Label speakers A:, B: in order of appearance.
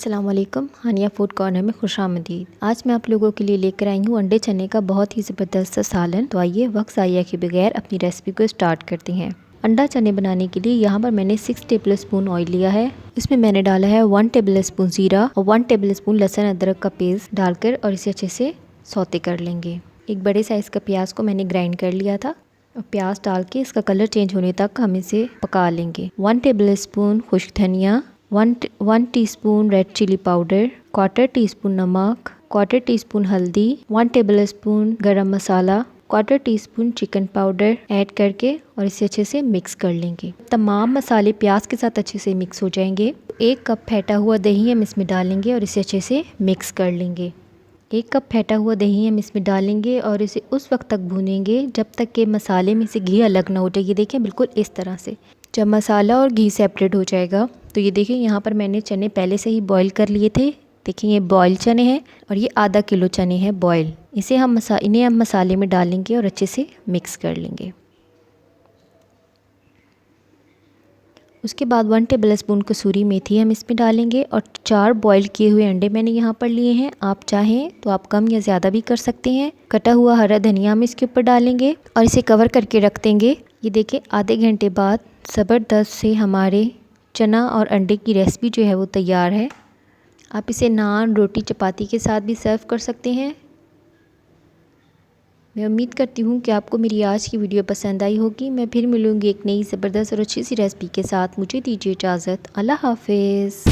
A: अस्सलाम वालेकुम, हानिया food corner में खुशामदीद। आज मैं आप लोगों के लिए लेकर आई हूँ अंडे चने का बहुत ही ज़बरदस्त सा सालन। तो आइए वक्त ज़ाया के बगैर अपनी रेसिपी को स्टार्ट करते हैं। अंडा चने बनाने के लिए यहाँ पर मैंने 6 टेबल स्पून ऑयल लिया है। इसमें मैंने डाला है 1 टेबल स्पून ज़ीरा और 1 टेबल स्पून लहसुन अदरक का पेस्ट डालकर और इसे अच्छे से सौते कर लेंगे। एक बड़े साइज़ का प्याज को मैंने ग्राइंड कर लिया था और प्याज डाल के इसका कलर चेंज होने तक हम इसे पका लेंगे। 1 टेबल स्पून खुश्क धनिया, 1 teaspoon red chilli powder, 1/4 teaspoon नमक, 1/4 टीस्पून हल्दी, 1 tablespoon garam masala, 1/4 teaspoon chicken powder add करके और इसे अच्छे से मिक्स कर लेंगे। तमाम मसाले प्याज के साथ अच्छे से मिक्स हो जाएंगे। 1 कप फेंटा हुआ दही हम इसमें डालेंगे और इसे अच्छे से मिक्स कर लेंगे। 1 कप फेंटा हुआ दही हम इसमें डालेंगे और इसे उस वक्त तक भूनेंगे जब तक कि मसाले में से घी अलग ना हो जाए। ये देखें बिल्कुल इस तरह से। जब मसाला और घी सेपरेट हो जाएगा तो ये देखिए यहाँ पर मैंने चने पहले से ही बॉईल कर लिए थे। देखिए ये बॉयल चने हैं और ये आधा किलो चने हैं बॉयल। इन्हें हम मसाले में डालेंगे और अच्छे से मिक्स कर लेंगे। उसके बाद 1 टेबल स्पून कसूरी मेथी हम इसमें डालेंगे और 4 बॉईल किए हुए अंडे मैंने यहाँ पर लिए हैं। आप चाहें तो आप कम या ज़्यादा भी कर सकते हैं। कटा हुआ हरा धनिया हम इसके ऊपर डालेंगे और इसे कवर करके रख देंगे। ये देखिए आधे घंटे बाद ज़बरदस्त से हमारे चना और अंडे की रेसिपी जो है वो तैयार है। आप इसे नान, रोटी, चपाती के साथ भी सर्व कर सकते हैं। मैं उम्मीद करती हूँ कि आपको मेरी आज की वीडियो पसंद आई होगी। मैं फिर मिलूँगी एक नई ज़बरदस्त और अच्छी सी रेसिपी के साथ। मुझे दीजिए इजाज़त। अल्लाह हाफ़िज़।